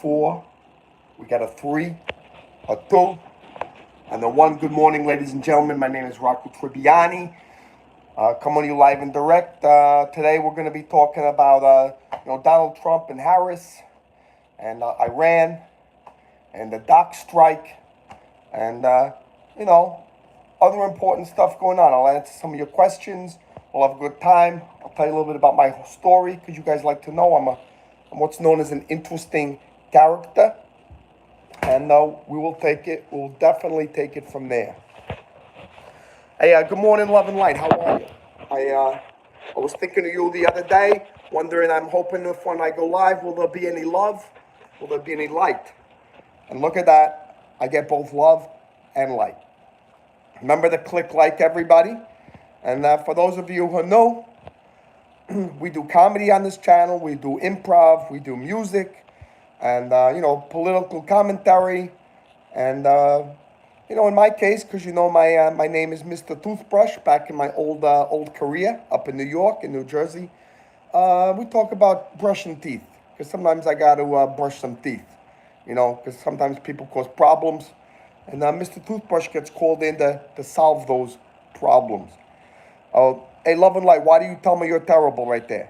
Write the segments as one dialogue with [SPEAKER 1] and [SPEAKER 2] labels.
[SPEAKER 1] 4, we got a 3, a 2, and a 1. Good morning, ladies and gentlemen. My name is Rocco Tribbiani. Coming to you live and direct. Today we're going to be talking about Donald Trump and Harris, and Iran, and the dock strike, and other important stuff going on. I'll answer some of your questions. We'll have a good time. I'll tell you a little bit about my story because you guys like to know I'm what's known as an interesting character, and we'll definitely take it from there. Hey, good morning, love and light. How are you? I was thinking of you the other day, wondering, I'm hoping if when I go live, will there be any love? Will there be any light? And look at that, I get both love and light. Remember to click like, everybody. And for those of you who know, we do comedy on this channel, we do improv, we do music, and political commentary, and in my case, because my name is Mr. Toothbrush. Back in my old career up in New York and New Jersey, we talk about brushing teeth, because sometimes I got to brush some teeth, because sometimes people cause problems, and Mr. Toothbrush gets called in to solve those problems. Hey, love and light, why do you tell me you're terrible right there?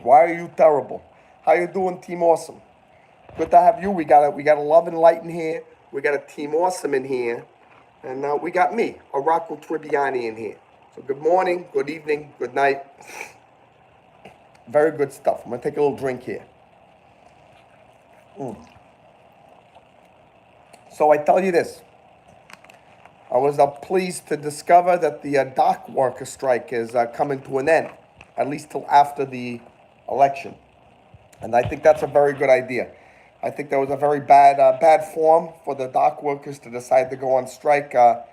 [SPEAKER 1] Why are you terrible? How you doing, Team Awesome? Good to have you. We got a love and light in here. We got a Team Awesome in here. And we got me, a Rocco Tribbiani in here. So good morning, good evening, good night. Very good stuff. I'm going to take a little drink here. So I tell you this. I was pleased to discover that the dock worker strike is coming to an end, at least till after the election. And I think that's a very good idea. I think that was a very bad form for the dock workers to decide to go on strike, 4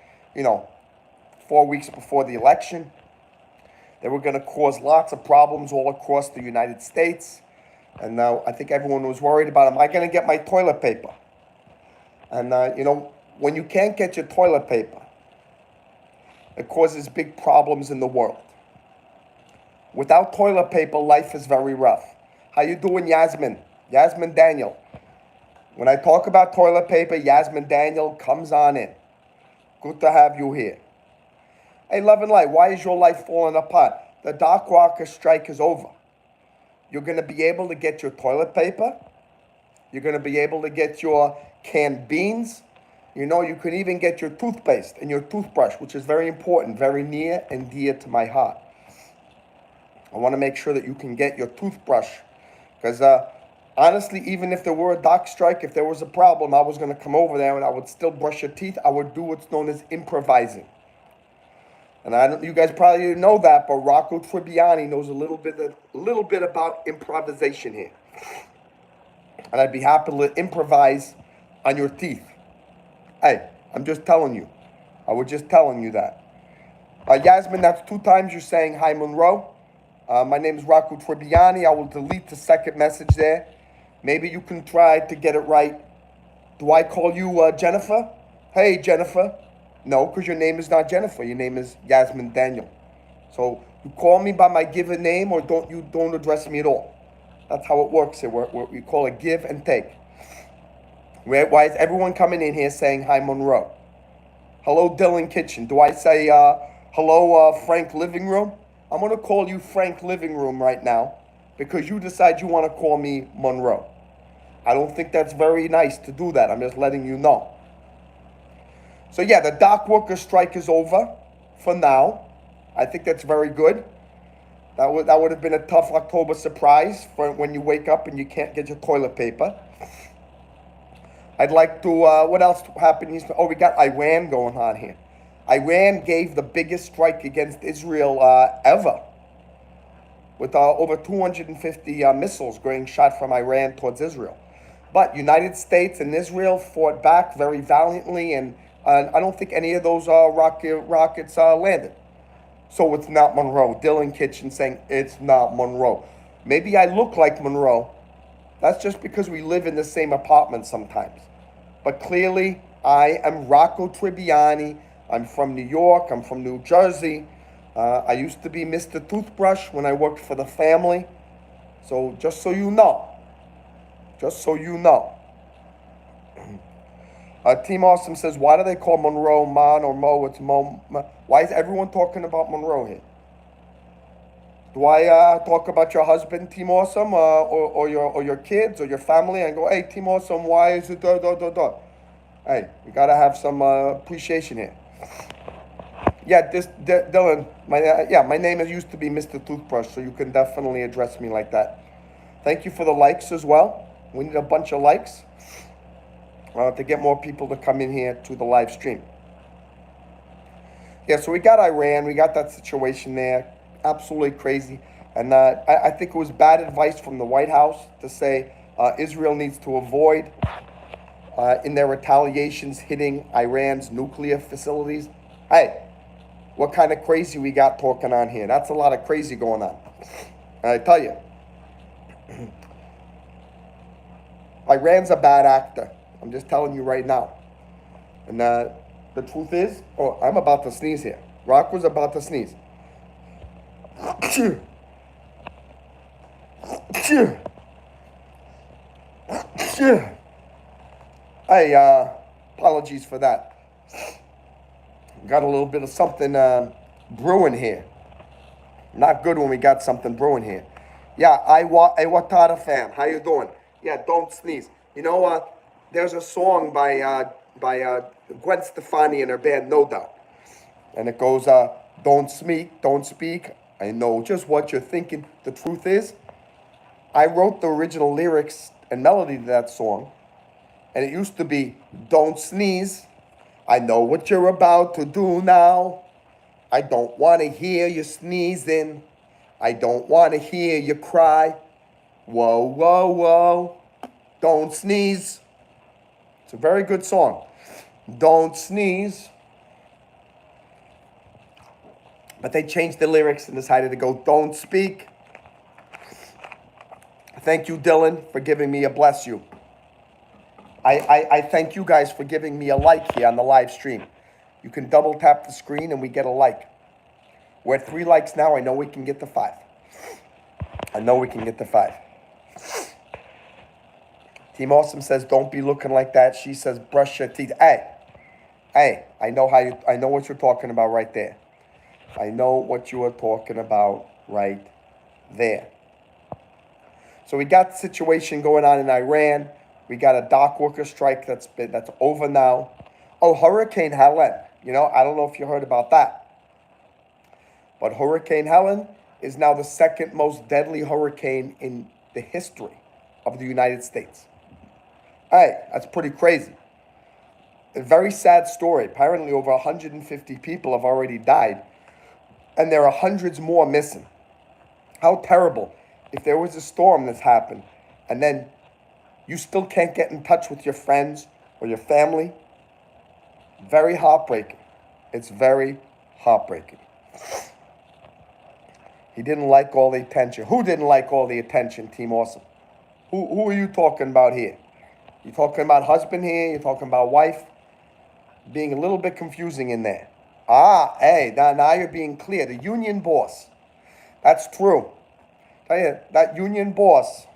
[SPEAKER 1] weeks before the election. They were going to cause lots of problems all across the United States. And now I think everyone was worried about, am I going to get my toilet paper? And, when you can't get your toilet paper, it causes big problems in the world. Without toilet paper, life is very rough. How you doing, Yasmin? Yasmin Daniel. When I talk about toilet paper, Yasmin Daniel comes on in. Good to have you here. Hey, love and light, why is your life falling apart? The dock worker strike is over. You're going to be able to get your toilet paper. You're going to be able to get your canned beans. You can even get your toothpaste and your toothbrush, which is very important, very near and dear to my heart. I want to make sure that you can get your toothbrush, because honestly, even if there were a dock strike, if there was a problem, I was going to come over there and I would still brush your teeth. I would do what's known as improvising. And you guys probably didn't know that, but Rocco Tribbiani knows a little bit about improvisation here. And I'd be happy to improvise on your teeth. Hey, I'm just telling you. I was just telling you that. Yasmin, that's 2 times you're saying hi, Monroe. My name is Rocco Tribbiani. I will delete the second message there. Maybe you can try to get it right. Do I call you Jennifer? Hey, Jennifer. No, because your name is not Jennifer. Your name is Yasmin Daniel. So you call me by my given name, or don't address me at all. That's how it works here. We call it give and take. Why is everyone coming in here saying hi, Monroe? Hello, Dylan Kitchen. Do I say hello, Frank Living Room? I'm going to call you Frank Living Room right now because you decide you want to call me Monroe. I don't think that's very nice to do that. I'm just letting you know. So yeah, the dock worker strike is over for now. I think that's very good. That would have been a tough October surprise for when you wake up and you can't get your toilet paper. I'd like to, what else happened? We got Iran going on here. Iran gave the biggest strike against Israel ever, with over 250 missiles being shot from Iran towards Israel. But United States and Israel fought back very valiantly, and I don't think any of those rockets landed. So it's not Monroe. Dylan Kitchen saying it's not Monroe. Maybe I look like Monroe. That's just because we live in the same apartment sometimes. But clearly, I am Rocco Tribbiani. I'm from New York. I'm from New Jersey. I used to be Mr. Toothbrush when I worked for the family. So just so you know. Just so you know. Team Awesome says, why do they call Monroe Mann or Mo? It's Mo. Why is everyone talking about Monroe here? Do I talk about your husband, Team Awesome, or your kids or your family, and go, hey, Team Awesome, why is it da da da da? Hey, we gotta have some appreciation here. Yeah, Dylan, my name used to be Mr. Toothbrush, so you can definitely address me like that. Thank you for the likes as well. We need a bunch of likes to get more people to come in here to the live stream. Yeah, so we got Iran, we got that situation there, absolutely crazy. And I think it was bad advice from the White House to say Israel needs to avoid in their retaliations hitting Iran's nuclear facilities. Hey, what kind of crazy we got talking on here? That's a lot of crazy going on. I tell you. Iran's a bad actor. I'm just telling you right now. And the truth is, I'm about to sneeze here. Rocco's about to sneeze. Hey, apologies for that. Got a little bit of something brewing here. Not good when we got something brewing here. Yeah, Watata fam, how you doing? Yeah, don't sneeze. You know, there's a song by Gwen Stefani and her band No Doubt. And it goes, don't speak. I know just what you're thinking. The truth is, I wrote the original lyrics and melody to that song. And it used to be, don't sneeze. I know what you're about to do now. I don't want to hear you sneezing. I don't want to hear you cry. Whoa, whoa, whoa. Don't sneeze. It's a very good song. Don't sneeze. But they changed the lyrics and decided to go, don't speak. Thank you, Dylan, for giving me a bless you. I thank you guys for giving me a like here on the live stream. You can double tap the screen and we get a like. We're at 3 likes now. I know we can get to 5. Team Awesome says, don't be looking like that. She says, brush your teeth. Hey, I know what you're talking about right there. I know what you are talking about right there. So we got the situation going on in Iran. We got a dock worker strike that's over now. Oh, Hurricane Helene. You know, I don't know if you heard about that. But Hurricane Helene is now the second most deadly hurricane in the history of the United States. Hey, that's pretty crazy. A very sad story. Apparently over 150 people have already died. And there are hundreds more missing. How terrible if there was a storm that's happened and then you still can't get in touch with your friends or your family. Very heartbreaking. It's very heartbreaking. He didn't like all the attention. Who didn't like all the attention, Team Awesome? Who are you talking about here? You talking about husband here? You talking about wife? Being a little bit confusing in there. Hey, now you're being clear. The union boss. That's true. Tell you, that union boss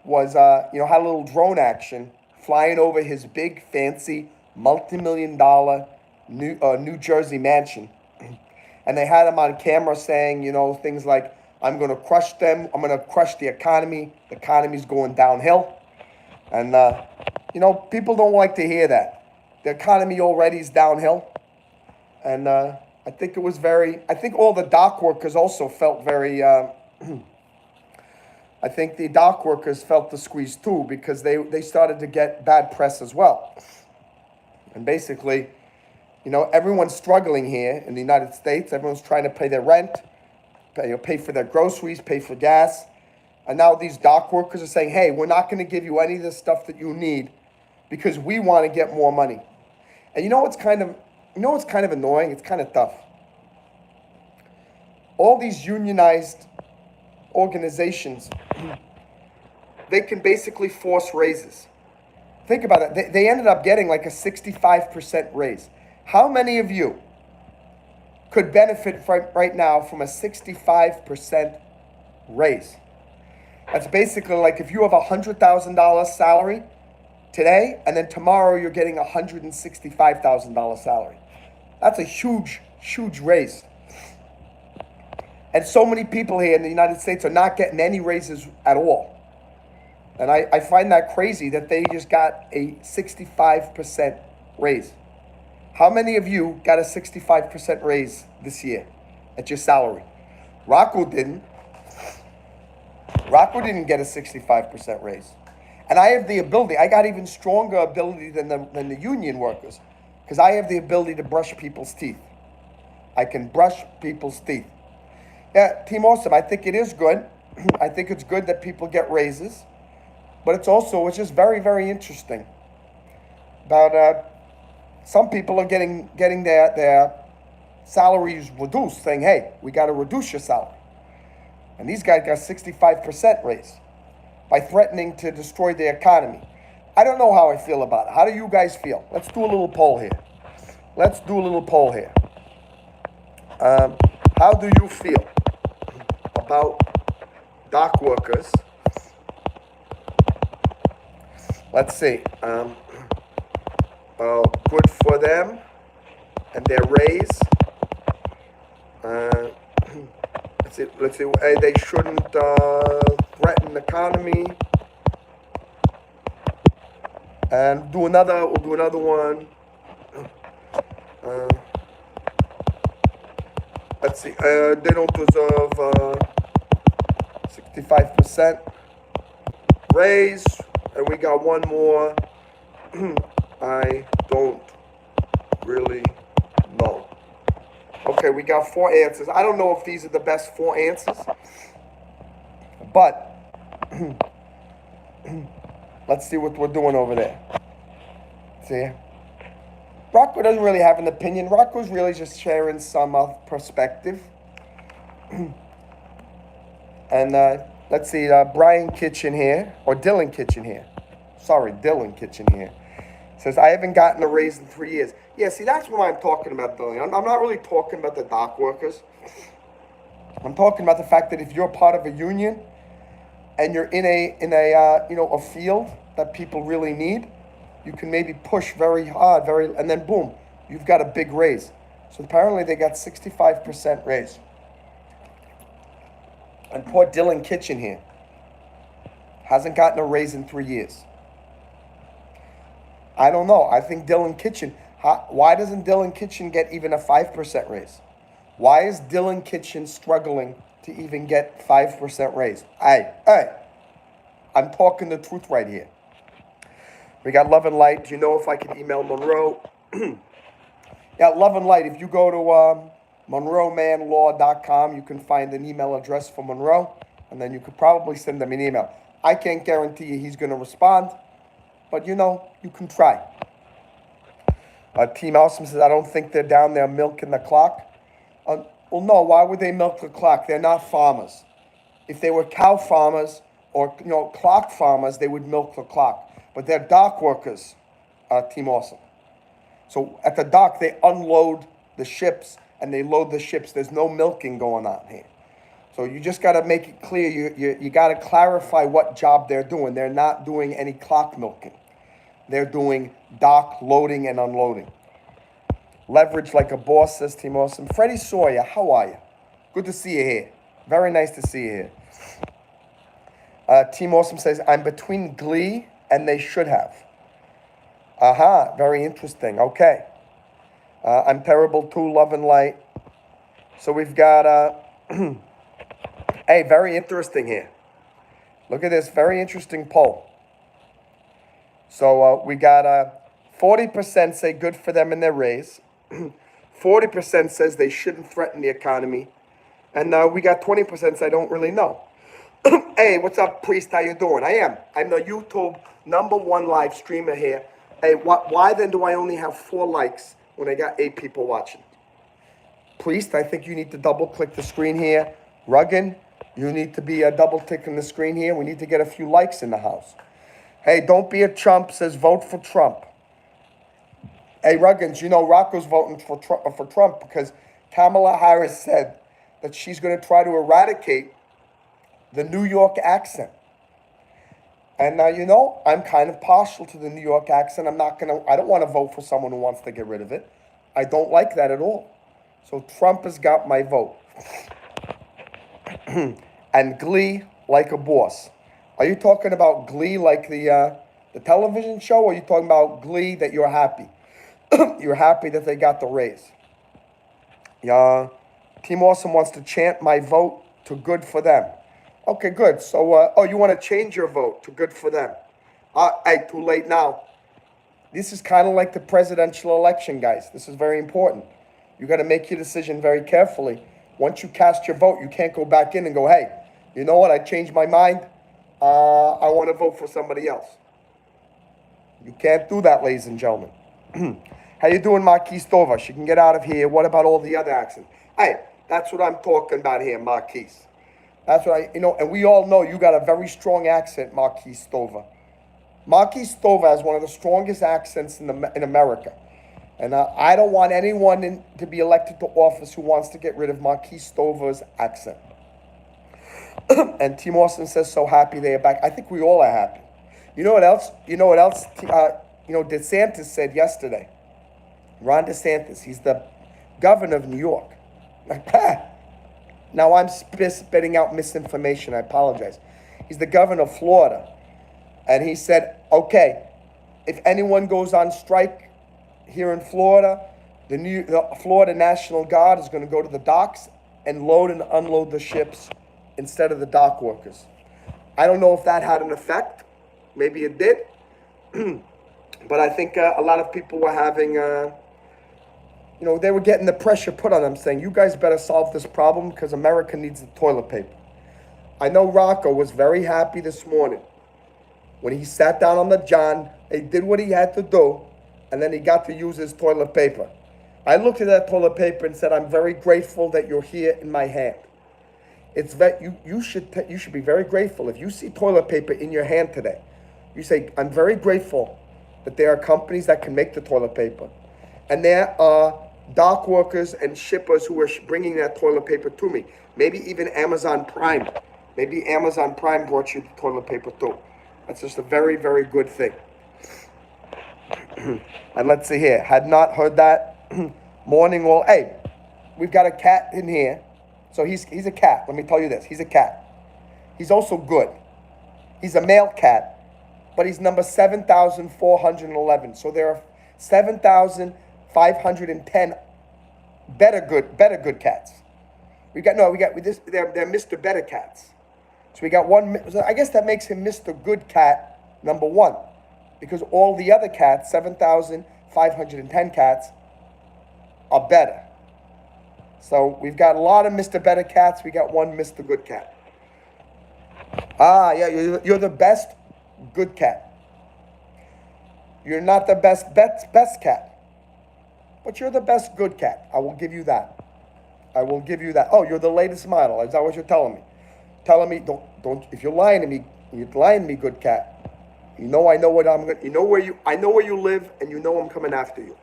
[SPEAKER 1] was, had a little drone action flying over his big, fancy, multi-million-dollar New Jersey mansion. And they had him on camera saying, things like, I'm going to crush them. I'm going to crush the economy. The economy's going downhill. And, people don't like to hear that. The economy already is downhill. And I think all the dock workers also felt very, I think the dock workers felt the squeeze too, because they started to get bad press as well. And basically, everyone's struggling here in the United States. Everyone's trying to pay their rent, pay for their groceries, pay for gas. And now these dock workers are saying, hey, we're not going to give you any of the stuff that you need because we want to get more money. And you know what's kind of annoying? It's kind of tough. All these unionized organizations, they can basically force raises. Think about it. They ended up getting like a 65% raise. How many of you could benefit right now from a 65% raise? That's basically like if you have a $100,000 salary today, and then tomorrow you're getting a $165,000 salary. That's a huge, huge raise. And so many people here in the United States are not getting any raises at all. And I find that crazy that they just got a 65% raise. How many of you got a 65% raise this year at your salary? Rocco didn't. Rocco didn't get a 65% raise. And I have the ability, I got even stronger ability than the union workers, because I have the ability to brush people's teeth. I can brush people's teeth. Yeah, Team Awesome, I think it is good. I think it's good that people get raises. But it's just very, very interesting about some people are getting their salaries reduced, saying, hey, we got to reduce your salary. And these guys got 65% raise by threatening to destroy the economy. I don't know how I feel about it. How do you guys feel? Let's do a little poll here. How do you feel about dock workers? Let's see. Good for them and their raise. Let's see. They shouldn't threaten the economy. And we'll do another one. Let's see. They don't deserve 65% raise. And we got one more. I don't really know. Okay, we got 4 answers. I don't know if these are the best 4 answers, but let's see what we're doing over there. See, Rocco doesn't really have an opinion. Rocco's really just sharing some perspective. And let's see, Brian Kitchen here, or Dylan Kitchen here. Sorry, Dylan Kitchen here. Says, I haven't gotten a raise in 3 years. Yeah, see, that's what I'm talking about, Dylan. I'm not really talking about the dock workers. I'm talking about the fact that if you're part of a union and you're in a field that people really need, you can maybe push very hard, and then boom, you've got a big raise. So apparently they got 65% raise. And poor Dylan Kitchen here hasn't gotten a raise in 3 years. I don't know. I think Dylan Kitchen, why doesn't Dylan Kitchen get even a 5% raise? Why is Dylan Kitchen struggling to even get 5% raise? Hey, I'm talking the truth right here. We got Love and Light. Do you know if I can email Monroe? Yeah, Love and Light. If you go to MonroeMannLaw.com, you can find an email address for Monroe, and then you could probably send them an email. I can't guarantee you he's going to respond, but you can try. Team Awesome says, I don't think they're down there milking the clock. Well, no, why would they milk the clock? They're not farmers. If they were cow farmers or clock farmers, they would milk the clock. But they're dock workers, Team Awesome. So at the dock, they unload the ships and they load the ships. There's no milking going on here. So you just got to make it clear. You got to clarify what job they're doing. They're not doing any clock milking. They're doing dock loading and unloading. Leverage like a boss, says Team Awesome. Freddie Sawyer, how are you? Good to see you here. Very nice to see you here. Team Awesome says, I'm between Glee and They Should Have. Aha, very interesting. Okay. I'm terrible too, Love and Light. So we've got, hey, very interesting here. Look at this, very interesting poll. So we got 40% say good for them in their raise. 40% says they shouldn't threaten the economy. And we got 20% say I don't really know. Hey, what's up, Priest? How you doing? I'm the YouTube #1 live streamer here. Hey, why then do I only have 4 likes when I got 8 people watching? Priest, I think you need to double click the screen here. Ruggin, you need to be double clicking the screen here. We need to get a few likes in the house. Hey, don't be a chump, says vote for Trump. Hey, Ruggins, Rocco's voting for Trump because Kamala Harris said that she's going to try to eradicate the New York accent. And you know, I'm kind of partial to the New York accent. I don't want to vote for someone who wants to get rid of it. I don't like that at all. So Trump has got my vote. And Glee like a boss. Are you talking about Glee like the television show, or are you talking about Glee that you're happy? You're happy that they got the raise. Yeah. Team Awesome wants to chant my vote to good for them. Okay, good. So, you want to change your vote to good for them? Hey, too late now. This is kind of like the presidential election, guys. This is very important. You got to make your decision very carefully. Once you cast your vote, you can't go back in and go, hey, you know what? I changed my mind. I want to vote for somebody else. You can't do that, ladies and gentlemen. How you doing, Marquise Dover? She can get out of here. What about all the other accents? Hey, that's what I'm talking about here, Marquise. That's what and we all know you got a very strong accent, Marquise Dover. Marquise Dover has one of the strongest accents in America. And I don't want anyone to be elected to office who wants to get rid of Marquise Dover's accent. And Tim Austin says, so happy they are back. I think we all are happy. You know what else? DeSantis said yesterday. Ron DeSantis, he's the governor of New York. Now I'm spitting out misinformation. I apologize. He's the governor of Florida. And he said, okay, if anyone goes on strike here in Florida, the Florida National Guard is going to go to the docks and load and unload the ships instead of the dock workers. I don't know if that had an effect. Maybe it did. But I think a lot of people were having, they were getting the pressure put on them saying, you guys better solve this problem because America needs the toilet paper. I know Rocco was very happy this morning when he sat down on the john, he did what he had to do, and then he got to use his toilet paper. I looked at that toilet paper and said, I'm very grateful that you're here in my hand. It's that you should be very grateful. If you see toilet paper in your hand today, you say, I'm very grateful that there are companies that can make the toilet paper. And there are dock workers and shippers who are bringing that toilet paper to me. Maybe even Amazon Prime. Maybe Amazon Prime brought you the toilet paper too. That's just a very, very good thing. And let's see here. Had not heard that. Morning all. Hey, we've got a cat in here. So he's a cat. Let me tell you this. He's a cat. He's also good. He's a male cat, but he's number 7,411. So there are 7,510 better good cats. They're Mr. Better Cats. So we got one. So I guess that makes him Mr. Good Cat number 1, because all the other cats, 7,510 cats, are better. So we've got a lot of Mr. Better Cats. We got one Mr. Good Cat. Yeah, you're the best good cat. You're not the best cat, but you're the best good cat. I will give you that. Oh, you're the latest model. Is that what you're telling me? Telling me don't. If you're lying to me, good cat. I know what I'm gonna. I know where you live, and you know I'm coming after you.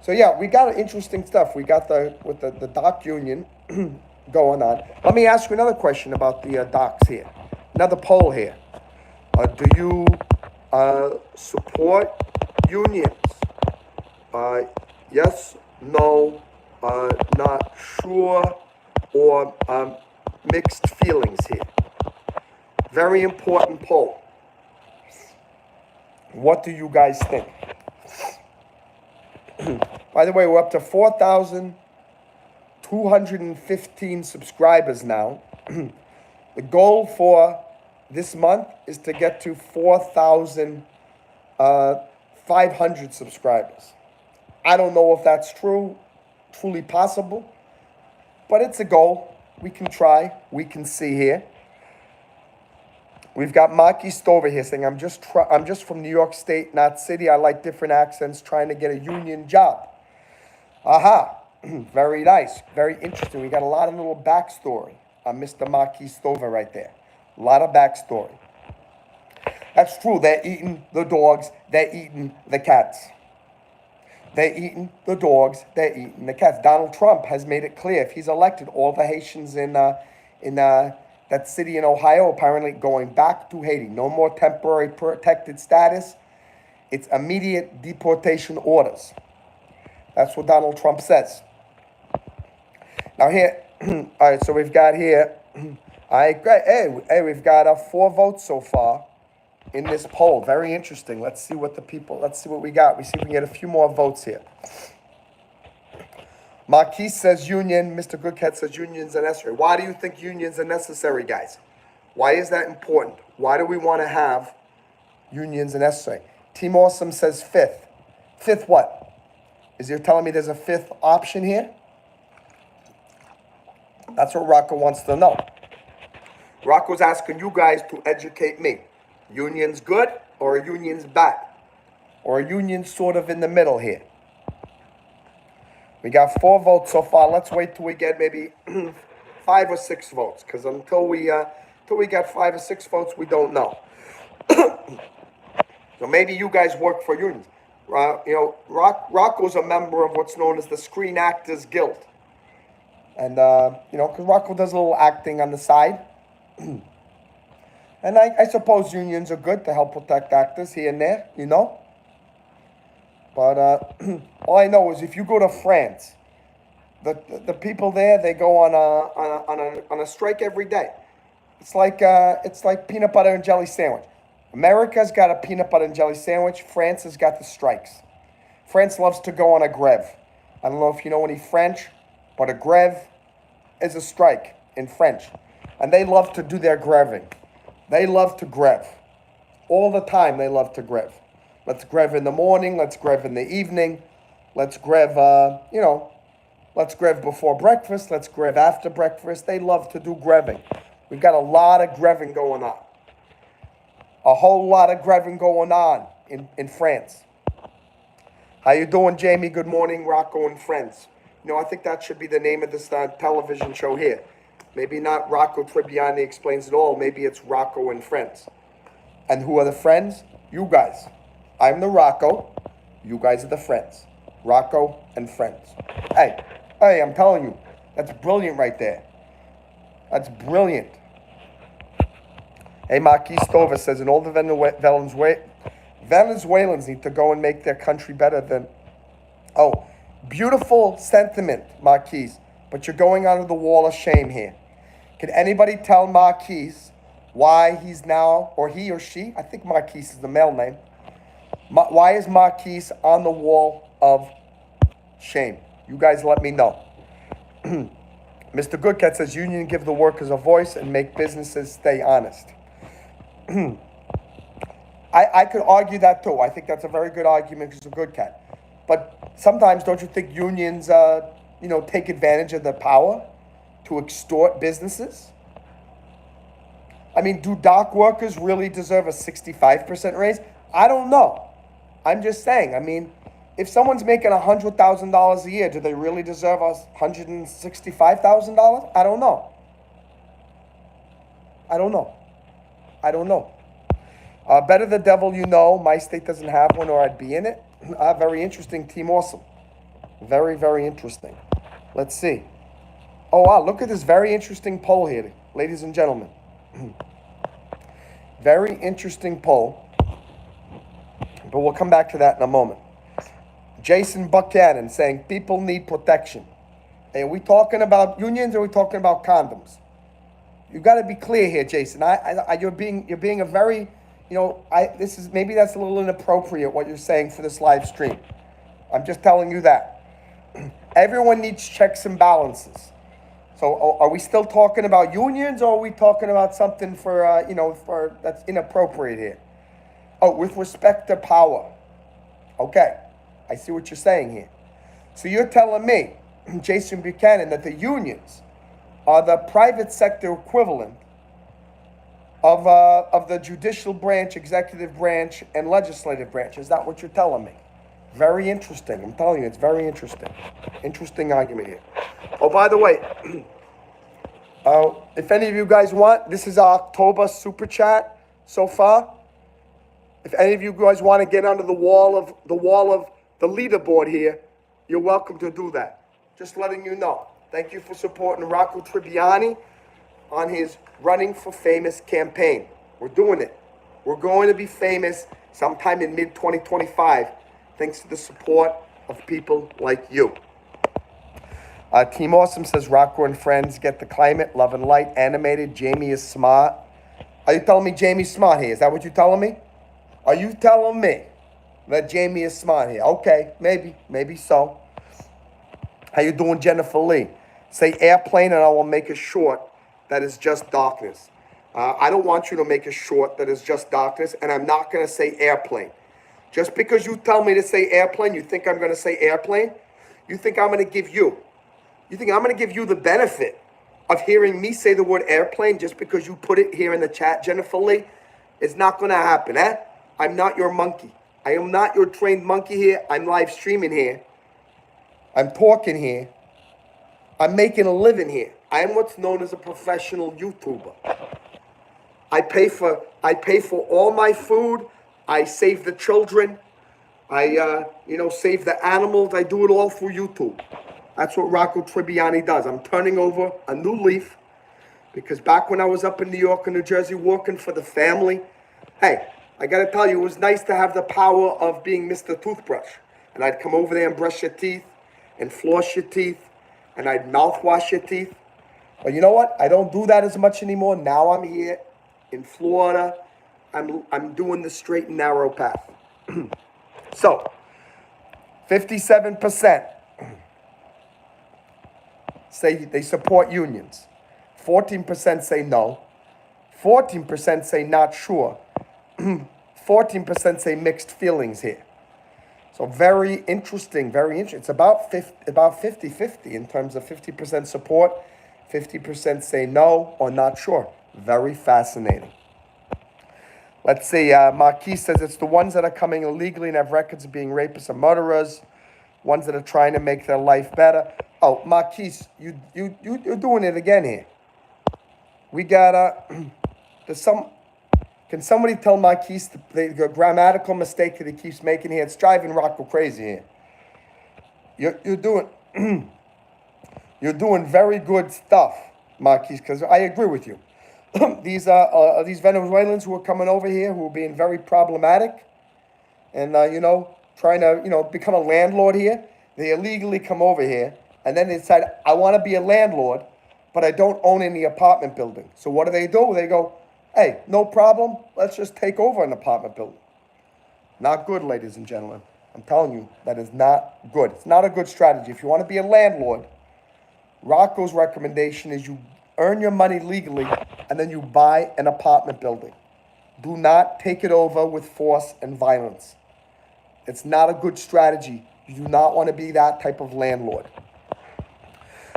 [SPEAKER 1] So yeah, we got interesting stuff. We got the dock union going on. Let me ask you another question about the docks here. Another poll here. Do you support unions? Yes, no, not sure, or mixed feelings here. Very important poll. What do you guys think? By the way, we're up to 4,215 subscribers now. The goal for this month is to get to 4,500 subscribers. I don't know if that's truly possible, but it's a goal. We can try. We can see here. We've got Maki Stover here saying, I'm just from New York State, not city. I like different accents, trying to get a union job. Aha. Very nice. Very interesting. We got a lot of little backstory on Mr. Maki Stover right there. A lot of backstory. That's true. They're eating the dogs. They're eating the cats. They're eating the dogs. They're eating the cats. Donald Trump has made it clear if he's elected, all the Haitians in That city in Ohio apparently going back to Haiti. No more temporary protected status. It's immediate deportation orders. That's what Donald Trump says. Now here, all right, so we've got here, all right, great. Hey, we've got 4 votes so far in this poll. Very interesting. Let's see what we got. We see if we can get a few more votes here. Marquis says union. Mr. Goodcat says unions are necessary. Why do you think unions are necessary, guys? Why is that important? Why do we want to have unions are necessary? Team Awesome says 5th. 5th what? Is you're telling me there's a 5th option here? That's what Rocco wants to know. Rocco's asking you guys to educate me. Unions good or unions bad? Or a union sort of in the middle here? We got 4 votes so far. Let's wait till we get maybe 5 or 6 votes, because until we get 5 or 6 votes, we don't know. So maybe you guys work for unions. Rocco's a member of what's known as the Screen Actors Guild. And, because Rocco does a little acting on the side. And I suppose unions are good to help protect actors here and there, But all I know is if you go to France, the people there, they go on a strike every day. It's like peanut butter and jelly sandwich. America's got a peanut butter and jelly sandwich. France has got the strikes. France loves to go on a greve. I don't know if you know any French, but a greve is a strike in French. And they love to do their greving. They love to greve. All the time they love to greve. Let's greve in the morning. Let's greve in the evening. Let's greve, let's greve before breakfast. Let's greve after breakfast. They love to do greving. We've got a lot of greving going on. A whole lot of greving going on in France. How you doing, Jamie? Good morning, Rocco and friends. I think that should be the name of this television show here. Maybe not Rocco Tribbiani Explains It All. Maybe it's Rocco and Friends. And who are the friends? You guys. I'm the Rocco. You guys are the friends. Rocco and Friends. Hey, I'm telling you, that's brilliant right there. That's brilliant. Hey, Marquis Stover says, and all the Venezuelans need to go and make their country better than... Oh, beautiful sentiment, Marquis. But you're going under the wall of shame here. Can anybody tell Marquis why he's now, or he or she, I think Marquis is the male name. Why is Marquis on the wall of shame? You guys let me know. Mr. Goodcat says, union give the workers a voice and make businesses stay honest. I could argue that too. I think that's a very good argument because it's a good cat. But sometimes don't you think unions, take advantage of their power to extort businesses? I mean, do dock workers really deserve a 65% raise? I don't know. I'm just saying. I mean, if someone's making $100,000 a year, do they really deserve $165,000? I don't know. Better the devil you know. My state doesn't have one, or I'd be in it. Very interesting, Team Awesome. Very, very interesting. Let's see. Oh, wow, look at this very interesting poll here, ladies and gentlemen. Very interesting poll. But we'll come back to that in a moment. Jason Buchanan saying people need protection. Hey, are we talking about unions or are we talking about condoms? You got to be clear here, Jason. You're being a very, maybe that's a little inappropriate what you're saying for this live stream. I'm just telling you that. Everyone needs checks and balances. So are we still talking about unions, or are we talking about something for that's inappropriate here? Oh, with respect to power. Okay, I see what you're saying here. So you're telling me, Jason Buchanan, that the unions are the private sector equivalent of the judicial branch, executive branch, and legislative branch. Is that what you're telling me? Very interesting. I'm telling you, it's very interesting. Interesting argument here. Oh, by the way, if any of you guys want, this is our October super chat so far. If any of you guys want to get under the wall of the leaderboard here, you're welcome to do that. Just letting you know. Thank you for supporting Rocco Tribbiani. on his running for famous campaign. We're doing it. We're going to be famous sometime in mid-2025, thanks to the support of people like you. Team Awesome says, Rocco and friends get the climate, love and light, animated. Jamie is smart. Are you telling me Jamie's smart here? Is that what you're telling me? Are you telling me that Jamie is smart here? Okay, maybe so. How you doing, Jennifer Lee? Say airplane and I will make a short that is just darkness. I don't want you to make a short that is just darkness, and I'm not going to say airplane. Just because you tell me to say airplane, you think I'm going to say airplane? You think I'm going to give you the benefit of hearing me say the word airplane just because you put it here in the chat, Jennifer Lee? It's not going to happen, eh? I'm not your monkey. I am not your trained monkey here. I'm live streaming here. I'm talking here. I'm making a living here. I am what's known as a professional YouTuber. I pay for all my food. I save the children. I save the animals. I do it all through YouTube. That's what Rocco Tribbiani does. I'm turning over a new leaf because back when I was up in New York and New Jersey working for the family, hey, I got to tell you, it was nice to have the power of being Mr. Toothbrush. And I'd come over there and brush your teeth and floss your teeth, and I'd mouthwash your teeth. But you know what? I don't do that as much anymore. Now I'm here in Florida. I'm doing the straight and narrow path. So, 57% say they support unions. 14% say no. 14% say not sure. 14% say mixed feelings here. So very interesting, very interesting. It's about 50-50 in terms of 50% support, 50% say no or not sure. Very fascinating. Let's see, Marquis says it's the ones that are coming illegally and have records of being rapists and murderers, ones that are trying to make their life better. Oh, Marquis, you're doing it again here. We got, can somebody tell Marquis the grammatical mistake that he keeps making here? It's driving Rocco crazy here. You're doing, you're doing very good stuff, Marquis, because I agree with you. These Venezuelans who are coming over here who are being very problematic and, trying to, become a landlord here. They illegally come over here and then they decide, I want to be a landlord, but I don't own any apartment building. So what do? They go, hey, no problem. Let's just take over an apartment building. Not good, ladies and gentlemen. I'm telling you, that is not good. It's not a good strategy. If you want to be a landlord, Rocco's recommendation is you earn your money legally and then you buy an apartment building. Do not take it over with force and violence. It's not a good strategy. You do not want to be that type of landlord.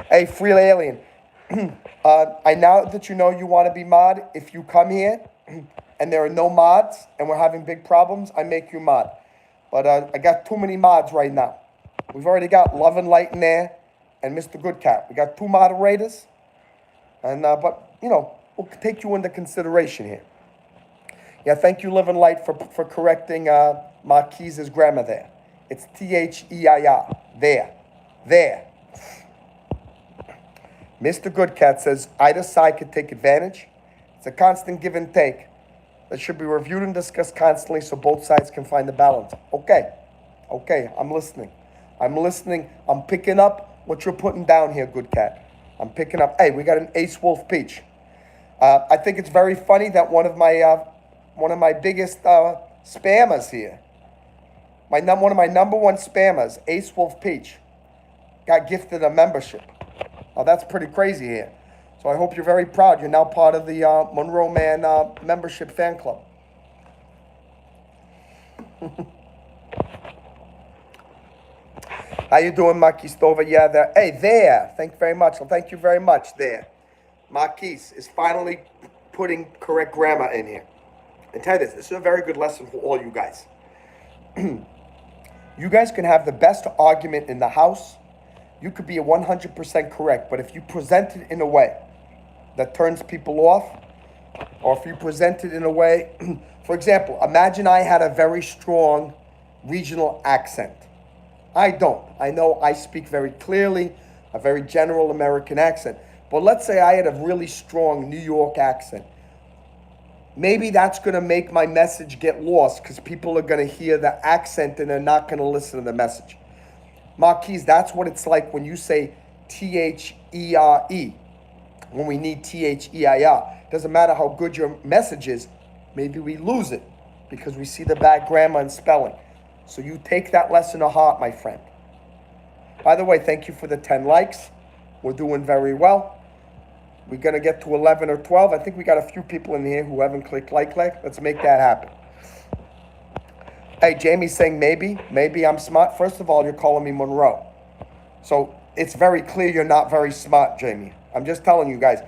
[SPEAKER 1] Hey, free alien. I now that you know you want to be mod, if you come here and there are no mods and we're having big problems, I make you mod. But I got too many mods right now. We've already got Love and Light in there and Mr. Good Cat. We got 2 moderators. And but we'll take you into consideration here. Yeah, thank you, Love and Light, for correcting Marquise's grammar there. It's T-H-E-I-R. There. Mr. Goodcat says either side could take advantage. It's a constant give and take that should be reviewed and discussed constantly so both sides can find the balance. Okay, I'm listening. I'm picking up what you're putting down here, Goodcat. I'm picking up. Hey, we got an Ace Wolf Peach. I think it's very funny that one of my biggest spammers here, one of my number one spammers, Ace Wolf Peach, got gifted a membership. Oh, that's pretty crazy here. So I hope you're very proud. You're now part of the Monroe Mann membership fan club. How you doing, Marquis Stova? Yeah, there. Hey, there. Thank you very much. Well, thank you very much there. Marquis is finally putting correct grammar in here. And tell you this is a very good lesson for all you guys. You guys can have the best argument in the house. You could be 100% correct, but if you present it in a way that turns people off, or if you present it in a way, for example, imagine I had a very strong regional accent. I don't. I know I speak very clearly, a very general American accent. But let's say I had a really strong New York accent. Maybe that's going to make my message get lost because people are going to hear the accent and they're not going to listen to the message. Marquise, that's what it's like when you say T-H-E-R-E, when we need T-H-E-I-R. Doesn't matter how good your message is, maybe we lose it because we see the bad grammar and spelling. So you take that lesson to heart, my friend. By the way, thank you for the 10 likes. We're doing very well. We're going to get to 11 or 12. I think we got a few people in here who haven't clicked like. Let's make that happen. Hey, Jamie's saying maybe I'm smart. First of all, you're calling me Monroe. So it's very clear you're not very smart, Jamie. I'm just telling you guys.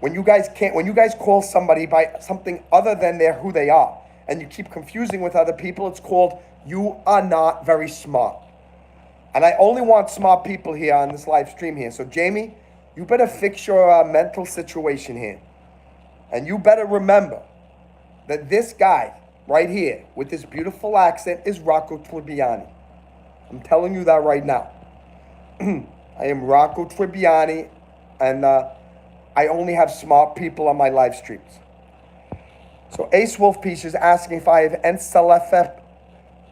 [SPEAKER 1] When you guys call somebody by something other than who they are, and you keep confusing with other people, it's called you are not very smart. And I only want smart people here on this live stream here. So Jamie, you better fix your mental situation here. And you better remember that this guy right here with this beautiful accent is Rocco Tribbiani. I'm telling you that right now. I am Rocco Tribbiani, and I only have smart people on my live streams. So Ace Wolf Peach is asking if I have encephalopathy.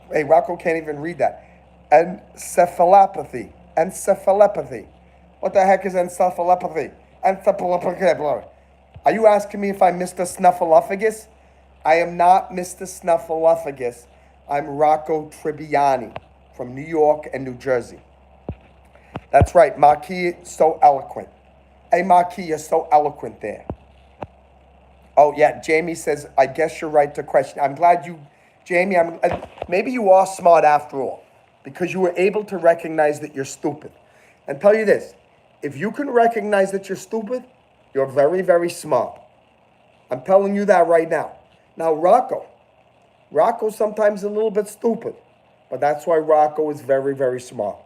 [SPEAKER 1] Hey, Rocco can't even read that. Encephalopathy. Encephalopathy. What the heck is encephalopathy? Encephalopathy. Are you asking me if I'm Mr. Snuffleupagus? I am not Mr. Snuffleupagus. I'm Rocco Tribbiani from New York and New Jersey. That's right, Marquis, so eloquent. Hey, Marquis, you're so eloquent there. Oh, yeah, Jamie says, I guess you're right to question. I'm glad you, Jamie, maybe you are smart after all, because you were able to recognize that you're stupid. And tell you this, if you can recognize that you're stupid, you're very, very smart. I'm telling you that right now. Now, Rocco's sometimes a little bit stupid, but that's why Rocco is very, very smart.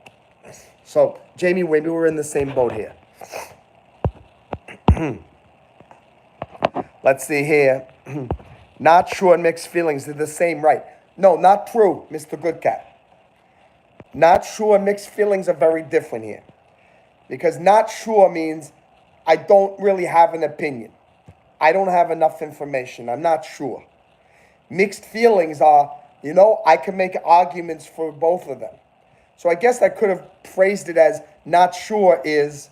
[SPEAKER 1] So, Jamie, maybe we're in the same boat here. Let's see here. Not sure mixed feelings are the same, right? No, not true, Mr. Good Cat. Not sure mixed feelings are very different here. Because not sure means I don't really have an opinion. I don't have enough information. I'm not sure. Mixed feelings are, I can make arguments for both of them. So I guess I could have phrased it as not sure is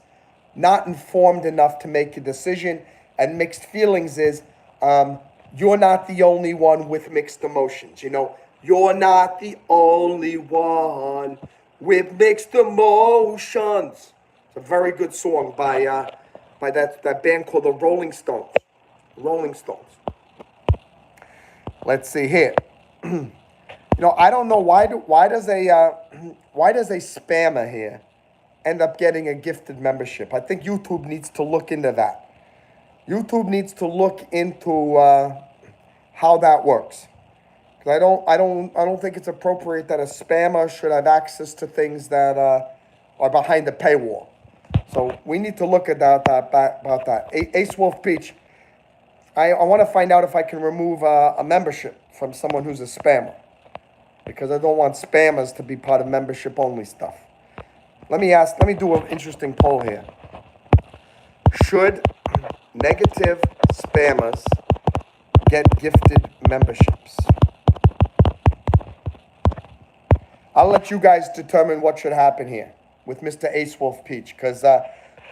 [SPEAKER 1] not informed enough to make a decision, and mixed feelings is you're not the only one with mixed emotions. You're not the only one with mixed emotions. It's a very good song by that band called the Rolling Stones. Rolling Stones. Let's see here. I don't know why does a spammer here end up getting a gifted membership? I think YouTube needs to look into that. YouTube needs to look into how that works. Because I don't think it's appropriate that a spammer should have access to things that are behind the paywall. So we need to look at about that. Ace Wolf Peach, I want to find out if I can remove a membership from someone who's a spammer, because I don't want spammers to be part of membership only stuff. Let me do an interesting poll here. Should negative spammers get gifted memberships? I'll let you guys determine what should happen here with Mr. Ace Wolf Peach, because I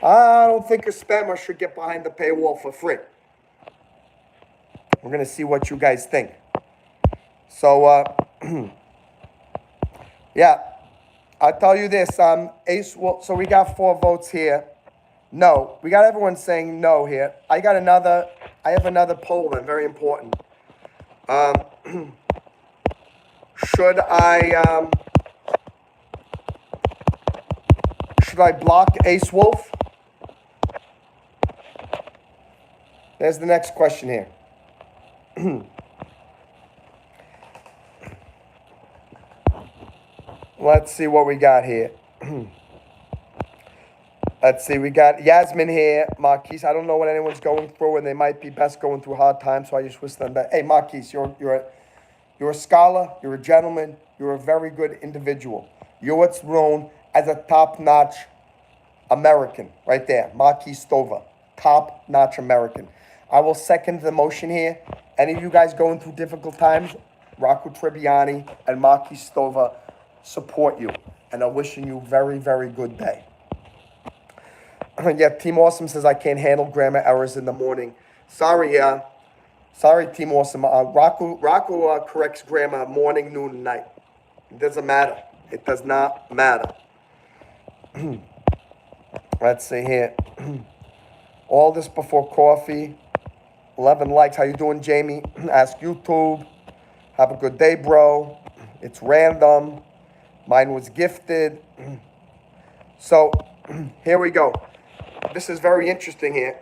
[SPEAKER 1] don't think a spammer should get behind the paywall for free. We're going to see what you guys think. So, yeah, I'll tell you this. Ace Wolf, so we got 4 votes here. No. We got everyone saying no here. I have another poll then, very important. Should I block Ace Wolf? There's the next question here. Let's see what we got here. Let's see, we got Yasmin here, Marquise. I don't know what anyone's going through, and they might be best going through hard times, so I just wish them that. Hey, Marquise, you're a scholar, you're a gentleman, you're a very good individual. You're what's known as a top-notch American, right there, Marquise Stova. top-notch American. I will second the motion here. Any of you guys going through difficult times, Rocco Tribbiani and Maki Stova support you and are wishing you very, very good day. Yeah, Team Awesome says I can't handle grammar errors in the morning. Sorry, Team Awesome. Rocco corrects grammar morning, noon, and night. It doesn't matter. It does not matter. Let's see here. All this before coffee. 11 likes. How you doing, Jamie? Ask YouTube. Have a good day, bro. It's random. Mine was gifted. So here we go. This is very interesting here.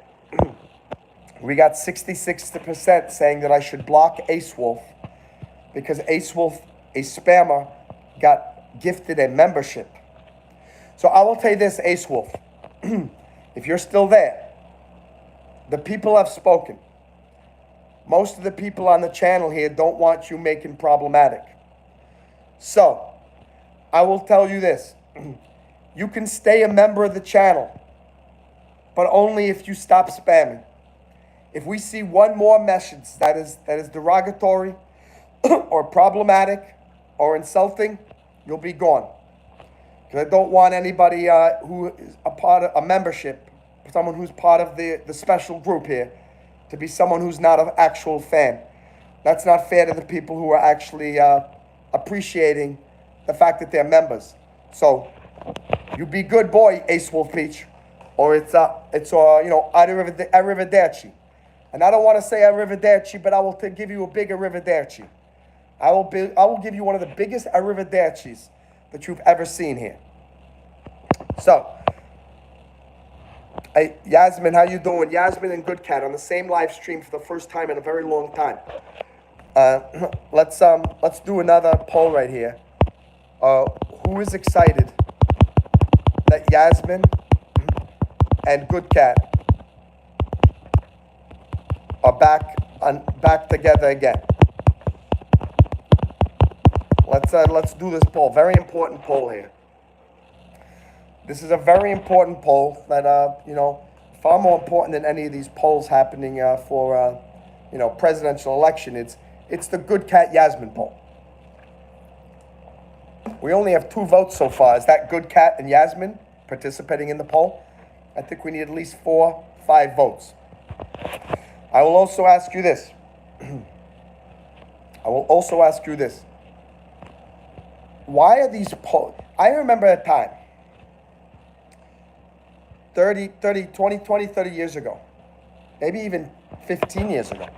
[SPEAKER 1] We got 66% saying that I should block Ace Wolf because Ace Wolf, a spammer, got gifted a membership. So I will tell you this, Ace Wolf. If you're still there, the people have spoken. Most of the people on the channel here don't want you making problematic. So I will tell you this. You can stay a member of the channel, but only if you stop spamming. If we see one more message that is derogatory or problematic or insulting, you'll be gone. Because I don't want anybody who is a part of a membership, someone who's part of the special group here, to be someone who's not an actual fan. That's not fair to the people who are actually appreciating the fact that they're members. So you be good boy, Ace Wolf Peach, or it's arrivederci. And I don't want to say arrivederci, but I will give you a big arrivederci. I will give you one of the biggest arrivedercis that you've ever seen here. So, hey, Yasmin, how you doing? Yasmin and Good Cat on the same live stream for the first time in a very long time. Let's do another poll right here. Who is excited that Yasmin and Good Cat are back together again? Let's do this poll. Very important poll here. This is a very important poll that far more important than any of these polls happening for presidential election. It's the Good Cat Yasmin poll. We only have 2 votes so far. Is that Good Cat and Yasmin participating in the poll? I think we need at least 4, 5 votes. I will also ask you this. Why are these polls? I remember a time, 30 years ago, maybe even 15 years ago,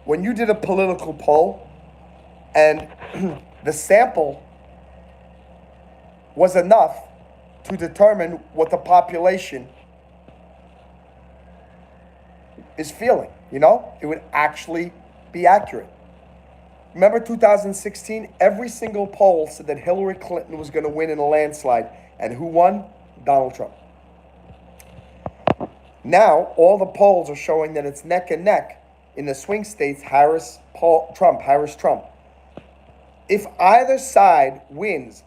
[SPEAKER 1] when you did a political poll and the sample was enough to determine what the population is feeling, it would actually be accurate. Remember 2016? Every single poll said that Hillary Clinton was going to win in a landslide. And who won? Donald Trump. Now, all the polls are showing that it's neck and neck in the swing states, Harris-Trump. If either side wins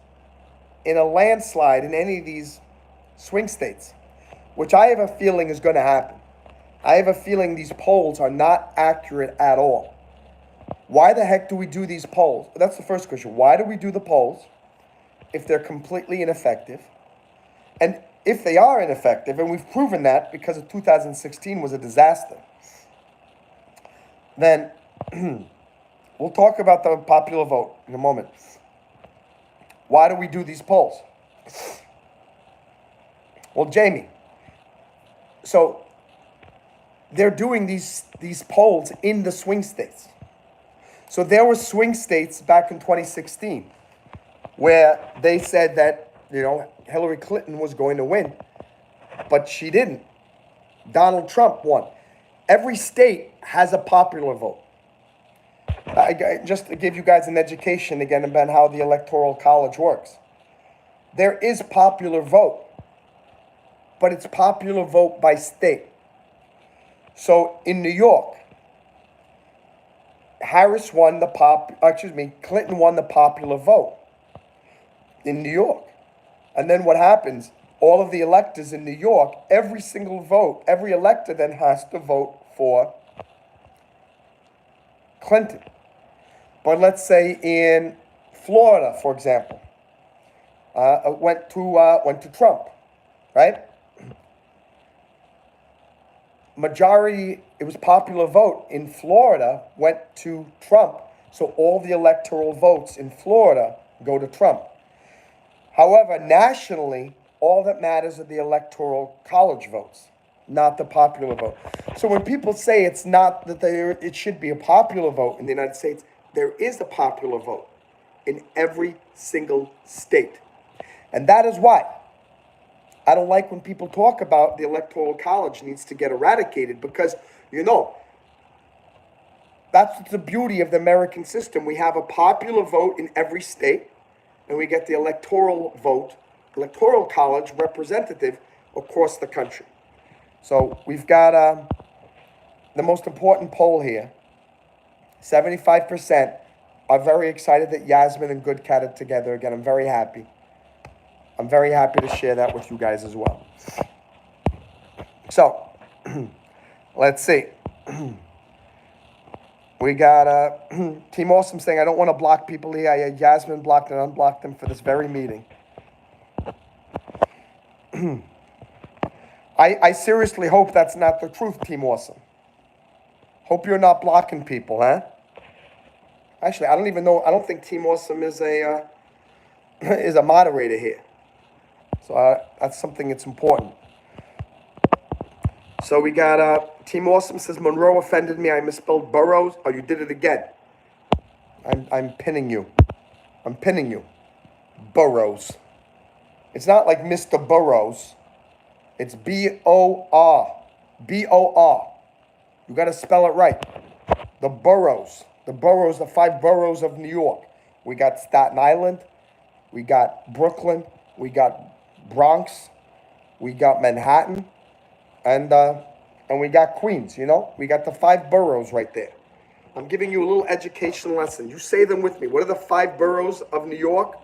[SPEAKER 1] in a landslide in any of these swing states, which I have a feeling is going to happen, I have a feeling these polls are not accurate at all. Why the heck do we do these polls? That's the first question. Why do we do the polls if they're completely ineffective? And if they are ineffective, and we've proven that because of 2016 was a disaster, then we'll talk about the popular vote in a moment. Why do we do these polls? Well, Jamie, so they're doing these polls in the swing states. So there were swing states back in 2016 where they said that, Hillary Clinton was going to win, but she didn't. Donald Trump won. Every state has a popular vote. Just to give you guys an education again about how the Electoral College works. There is popular vote, but it's popular vote by state. So in New York, Clinton won the popular vote in New York. And then what happens all of the electors in New York, every single vote, every elector then has to vote for Clinton. But let's say in Florida, for example, went to Trump, right? Majority, it was popular vote in Florida went to Trump. So all the electoral votes in Florida go to Trump. However, nationally, all that matters are the electoral college votes, not the popular vote. So when people say it's not that it should be a popular vote in the United States, there is a popular vote in every single state. And that is why I don't like when people talk about the electoral college needs to get eradicated, because, that's the beauty of the American system. We have a popular vote in every state, and we get the electoral vote, electoral college representative across the country. So we've got the most important poll here. 75% are very excited that Yasmin and Good Cat are together again. I'm very happy. I'm very happy to share that with you guys as well. So, let's see. We got Team Awesome saying, I don't want to block people here. I had Yasmin blocked and unblocked them for this very meeting. I seriously hope that's not the truth, Team Awesome. Hope you're not blocking people, huh? Actually, I don't even know. I don't think Team Awesome is a moderator here. So that's something that's important. So we got Team Awesome says, Monroe offended me. I misspelled Burroughs. Oh, you did it again. I'm pinning you. I'm pinning you. Burroughs. It's not like Mr. Burroughs. It's B-O-R. B-O-R. You got to spell it right. The boroughs. The boroughs, the 5 boroughs of New York. We got Staten Island. We got Brooklyn. We got Bronx. We got Manhattan. And we got Queens, We got the 5 boroughs right there. I'm giving you a little education lesson. You say them with me. What are the 5 boroughs of New York?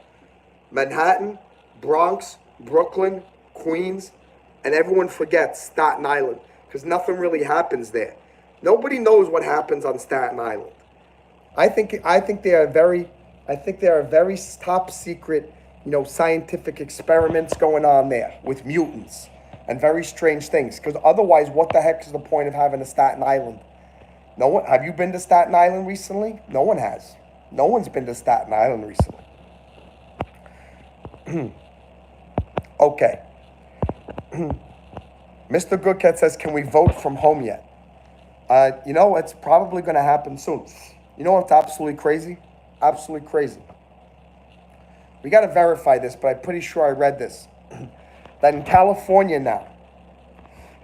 [SPEAKER 1] Manhattan, Bronx, Brooklyn, Queens, and everyone forgets Staten Island, because nothing really happens there. Nobody knows what happens on Staten Island. I think there are very top secret, scientific experiments going on there with mutants and very strange things. Because otherwise, what the heck is the point of having a Staten Island? No one. Have you been to Staten Island recently? No one has. No one's been to Staten Island recently. Okay. Mr. Goodcat says, can we vote from home yet? It's probably going to happen soon. You know what's absolutely crazy? Absolutely crazy. We got to verify this, but I'm pretty sure I read this. That in California now,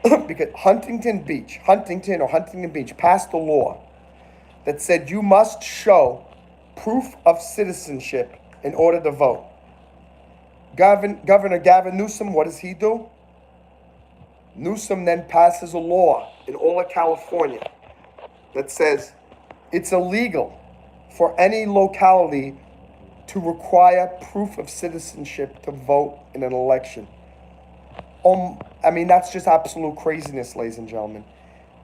[SPEAKER 1] because Huntington Beach passed a law that said you must show proof of citizenship in order to vote. Governor Gavin Newsom, what does he do? Newsom then passes a law in all of California that says it's illegal for any locality to require proof of citizenship to vote in an election. That's just absolute craziness, ladies and gentlemen.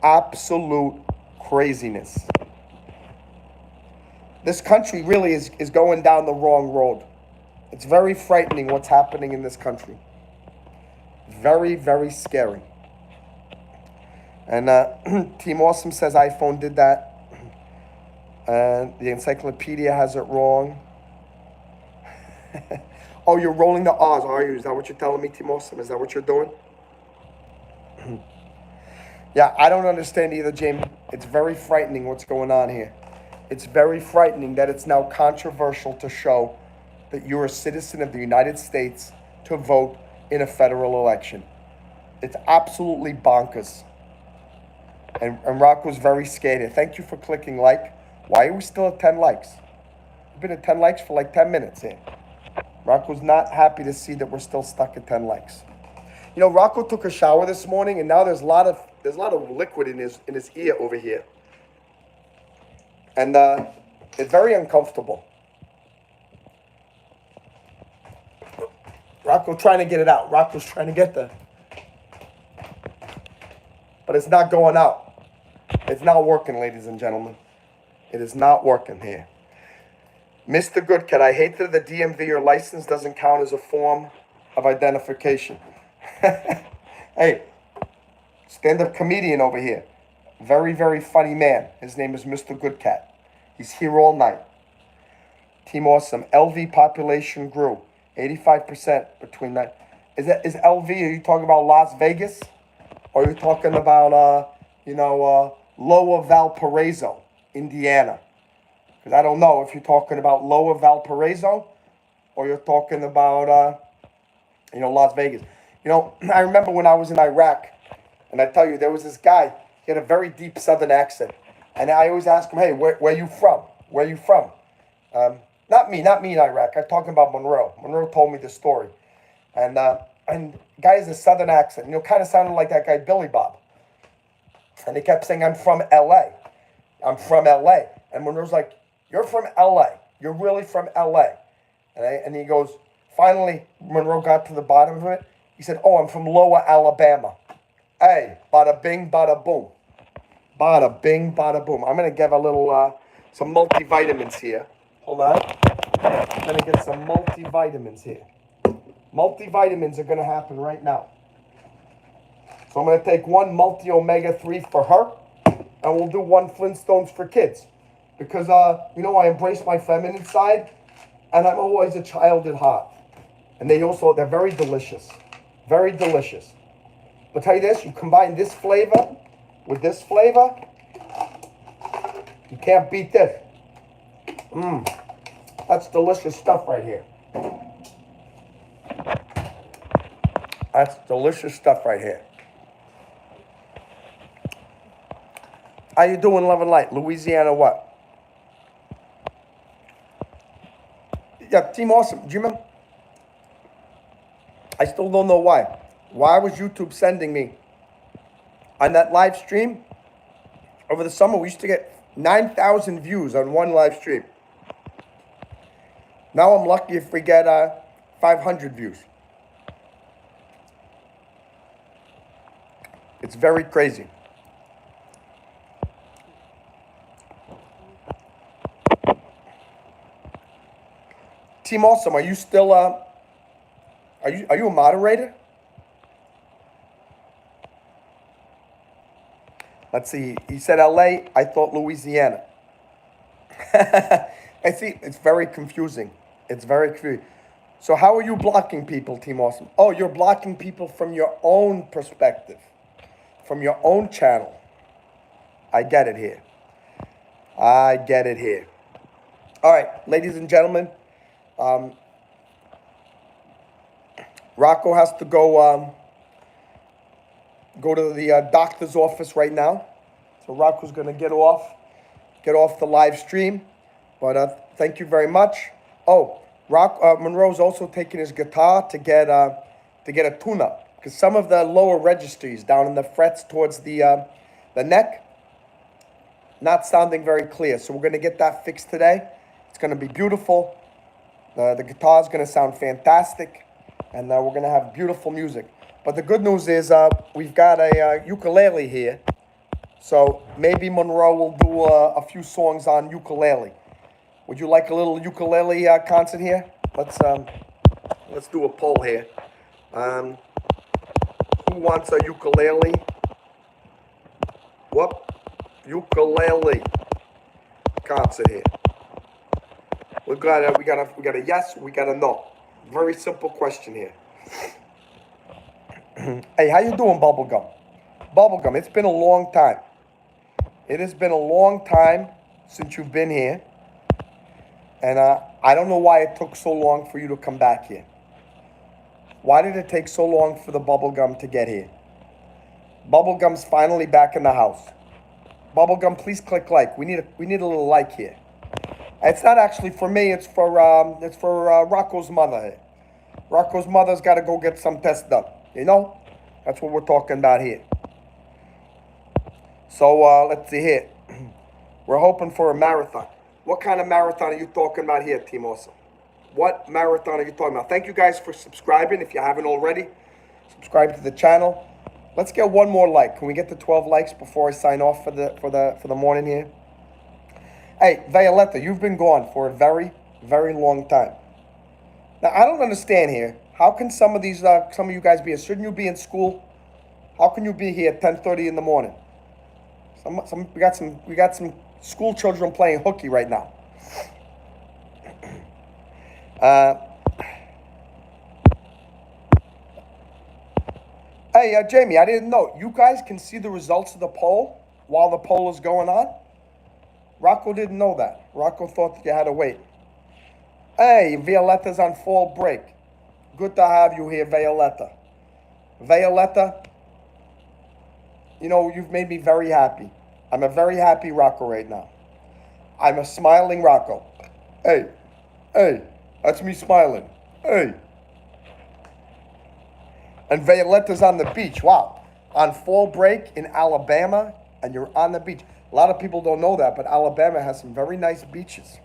[SPEAKER 1] Absolute craziness. This country really is going down the wrong road. It's very frightening what's happening in this country. Very, very scary. And Team Awesome says iPhone did that. And the encyclopedia has it wrong. Oh, you're rolling the R's, are you? Is that what you're telling me, Team Awesome? Is that what you're doing? Yeah, I don't understand either, Jamie. It's very frightening what's going on here. It's very frightening that it's now controversial to show that you're a citizen of the United States to vote in a federal election. It's absolutely bonkers. And Rocco's very scared here. Thank you for clicking like. Why are we still at 10 likes? We've been at 10 likes for like 10 minutes here. Rocco's not happy to see that we're still stuck at 10 likes. Rocco took a shower this morning, and now there's a lot of liquid in his ear over here. And it's very uncomfortable. Rocco Rocco trying to get it out. Rocco's trying to get the... But it's not going out. It's not working, ladies and gentlemen. It is not working here. Mr. Goodcat, I hate that the DMV or license doesn't count as a form of identification. Hey, stand-up comedian over here. Very, very funny man. His name is Mr. Goodcat. He's here all night. Team Awesome. LV population grew 85% between that. Is LV? Are you talking about Las Vegas, or are you talking about Lower Valparaiso, Indiana? Because I don't know if you're talking about Lower Valparaiso, or you're talking about Las Vegas. I remember when I was in Iraq, and I tell you, there was this guy. He had a very deep Southern accent, and I always ask him, "Hey, where you from? Where you from?" Not me in Iraq. I'm talking about Monroe. Monroe told me the story. And guy has a Southern accent. Kind of sounded like that guy, Billy Bob. And he kept saying, I'm from L.A. I'm from L.A. And Monroe's like, you're from L.A. You're really from L.A. And he goes, finally, Monroe got to the bottom of it. He said, I'm from Lower Alabama. Hey, bada bing, bada boom. Bada bing, bada boom. I'm going to give a little, some multivitamins here. Hold on. I'm going to get some multivitamins here. Multivitamins are going to happen right now. So I'm going to take one multi-omega-3 for her, and we'll do one Flintstones for kids. Because, I embrace my feminine side, and I'm always a child at heart. And they're very delicious. Very delicious. But tell you this, you combine this flavor with this flavor, you can't beat this. That's delicious stuff right here. That's delicious stuff right here. How you doing, Love and Light? Louisiana what? Yeah, Team Awesome. Do you remember? I still don't know why. Why was YouTube sending me on that live stream? Over the summer, we used to get 9,000 views on one live stream. Now I'm lucky if we get 500 views. It's very crazy. Team Awesome, are you still are you a moderator? Let's see. He said LA. I thought Louisiana. I see. It's very confusing. It's very confusing. So how are you blocking people, Team Awesome? Oh, you're blocking people from your own perspective, from your own channel. I get it here. I get it here. All right, ladies and gentlemen. Rocco has to go to the doctor's office right now. So Rocco's going to get off the live stream. But thank you very much. Oh, Monroe's also taking his guitar to get a tune-up, because some of the lower registers down in the frets towards the neck not sounding very clear. So we're going to get that fixed today. It's going to be beautiful. The guitar is going to sound fantastic, and we're going to have beautiful music. But the good news is we've got a ukulele here, so maybe Monroe will do a few songs on ukulele. Would you like a little ukulele concert here? Let's do a poll here. Who wants a ukulele? What? Ukulele concert here. We got a yes, we got a no. Very simple question here. Hey, how you doing, Bubblegum? Bubblegum, it's been a long time. It has been a long time since you've been here. And I don't know why it took so long for you to come back here. Why did it take so long for the Bubblegum to get here? Bubblegum's finally back in the house. Bubblegum, please click like. We need a little like here. It's not actually for me. It's for Rocco's mother here. Rocco's mother's got to go get some tests done. That's what we're talking about here. So let's see here. We're hoping for a marathon. What kind of marathon are you talking about here, Team Awesome? What marathon are you talking about? Thank you guys for subscribing. If you haven't already, subscribe to the channel. Let's get one more like. Can we get to 12 likes before I sign off for the morning here? Hey, Violetta, you've been gone for a very, very long time. Now I don't understand here. How can some of you guys be here? Shouldn't you be in school? How can you be here at 10:30 in the morning? We got some school children playing hooky right now. Hey, Jamie, I didn't know. You guys can see the results of the poll while the poll is going on? Rocco didn't know that. Rocco thought that you had to wait. Hey, Violetta's on fall break. Good to have you here, Violetta. Violetta, you know, you've made me very happy. I'm a very happy Rocco right now. I'm a smiling Rocco. Hey, that's me smiling. Hey. And Violetta's on the beach. Wow. On fall break in Alabama, and you're on the beach. A lot of people don't know that, but Alabama has some very nice beaches.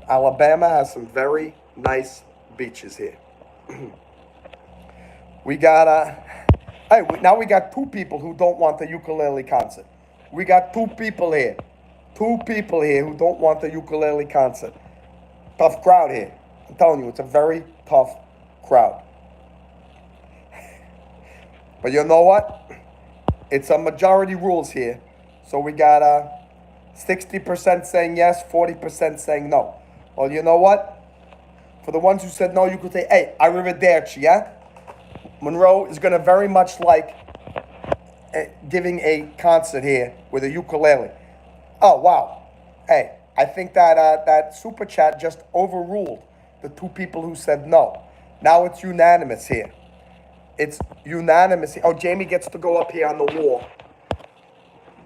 [SPEAKER 1] Alabama has some very nice beaches here. We got now we got two people who don't want the ukulele concert. We got two people here who don't want the ukulele concert. Tough crowd here. I'm telling you, it's a very tough crowd. But you know what? It's a majority rules here. So we got 60% saying yes, 40% saying no. Well, you know what? For the ones who said no, you could say, hey, arrivederci, yeah? Monroe is going to very much like giving a concert here with a ukulele. Oh, wow. Hey, I think that super chat just overruled the two people who said no. Now it's unanimous here. It's unanimous. Oh, Jamie gets to go up here on the wall.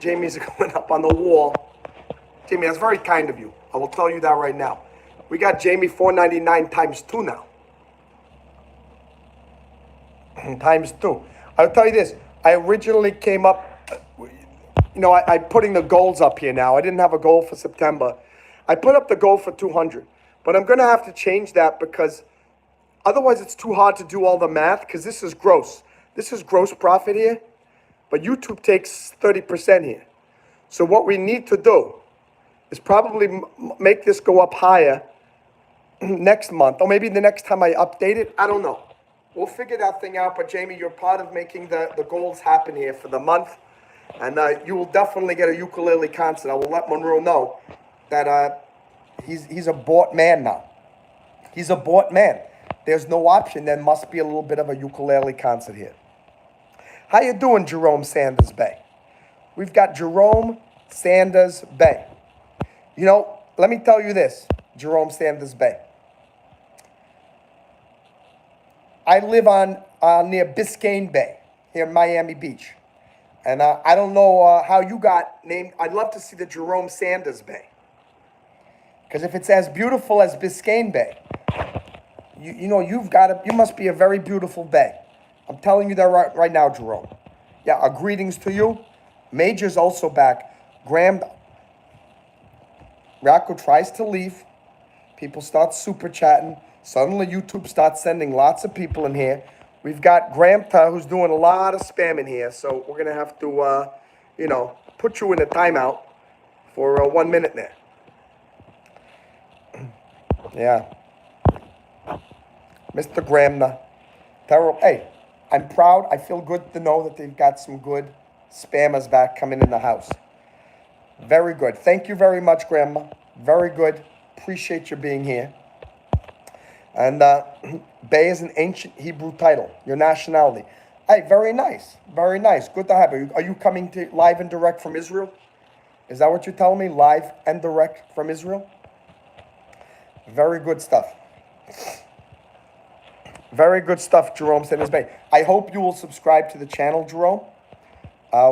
[SPEAKER 1] Jamie's going up on the wall. Jamie, that's very kind of you. I will tell you that right now. We got Jamie $4.99 times 2 now. Times 2. I'll tell you this. I originally came up, you know, I'm putting the goals up here now. I didn't have a goal for September. I put up the goal for 200. But I'm going to have to change that because otherwise it's too hard to do all the math because this is gross. This is gross profit here. But YouTube takes 30% here. So what we need to do is probably make this go up higher next month. Or maybe the next time I update it. I don't know. We'll figure that thing out. But Jamie, you're part of making the goals happen here for the month. And you will definitely get a ukulele concert. I will let Monroe know that he's a bought man now. He's a bought man. There's no option. There must be a little bit of a ukulele concert here. How you doing, Jerome Sanders Bay? We've got Jerome Sanders Bay. You know, let me tell you this, Jerome Sanders Bay. I live on near Biscayne Bay here in Miami Beach. And I don't know how you got named. I'd love to see the Jerome Sanders Bay. Because if it's as beautiful as Biscayne Bay, you know, you must be a very beautiful bay. I'm telling you that right now, Jerome. Yeah, greetings to you. Major's also back. Graham, Rocco tries to leave. People start super chatting. Suddenly YouTube starts sending lots of people in here. We've got Graham who's doing a lot of spam in here. So we're going to have to, you know, put you in a timeout for 1 minute there. Yeah. Mr. Gramna. Terrible. Hey, I'm proud. I feel good to know that they've got some good spammers back coming in the house. Very good. Thank you very much, Grandma. Very good. Appreciate you being here. And Bay is an ancient Hebrew title. Your nationality. Hey, very nice. Very nice. Good to have you. Are you coming to live and direct from Israel? Is that what you're telling me? Live and direct from Israel? Very good stuff. Very good stuff, Jerome Sanders Bay. I hope you will subscribe to the channel, Jerome.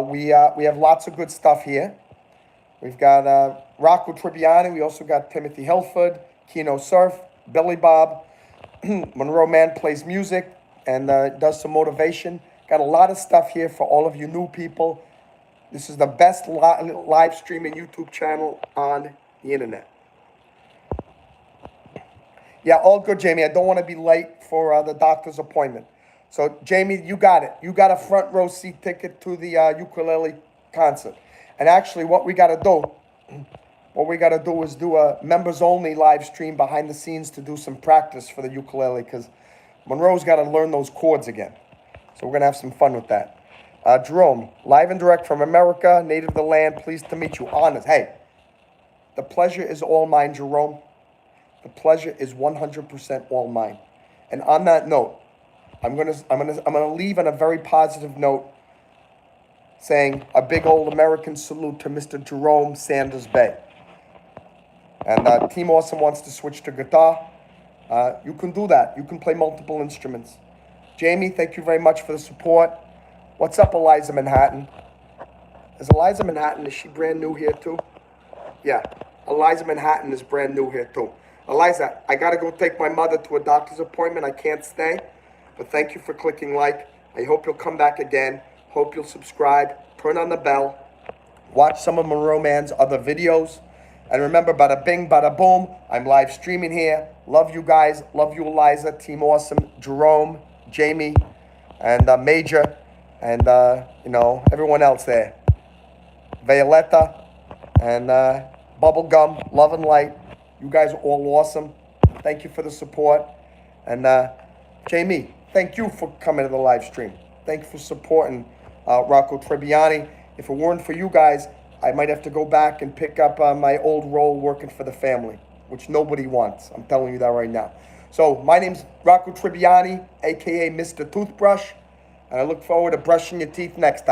[SPEAKER 1] We have lots of good stuff here. We've got Rocco Tribbiani. We also got Timothy Hilford, Keno Surf, Billy Bob. Monroe Mann plays music and does some motivation. Got a lot of stuff here for all of you new people. This is the best live streaming YouTube channel on the internet. Yeah, all good, Jamie. I don't want to be late for the doctor's appointment. So, Jamie, you got it. You got a front row seat ticket to the ukulele concert. And actually, what we got to do is do a members only live stream behind the scenes to do some practice for the ukulele because Monroe's got to learn those chords again. So we're going to have some fun with that. Jerome, live and direct from America, native of the land, pleased to meet you. Honest. Hey, the pleasure is all mine, Jerome. The pleasure is 100% all mine. And on that note, I'm gonna leave on a very positive note, saying a big old American salute to Mr. Jerome Sanders Bay. And Team Awesome wants to switch to guitar. You can do that. You can play multiple instruments. Jamie, thank you very much for the support. What's up, Eliza Manhattan? Is she brand new here too? Yeah, Eliza Manhattan is brand new here too. Eliza, I gotta go take my mother to a doctor's appointment. I can't stay, but thank you for clicking like. I hope you'll come back again. Hope you'll subscribe, turn on the bell, watch some of Monroe Mann's other videos. And remember, bada bing, bada boom, I'm live streaming here. Love you guys, love you, Eliza, Team Awesome, Jerome, Jamie, and Major, and everyone else there. Violetta, and Bubblegum, Love and Light. You guys are all awesome. Thank you for the support. And Jamie, thank you for coming to the live stream. Thank you for supporting Rocco Tribbiani. If it weren't for you guys, I might have to go back and pick up my old role working for the family, which nobody wants. I'm telling you that right now. So my name's Rocco Tribbiani, a.k.a. Mr. Toothbrush, and I look forward to brushing your teeth next time.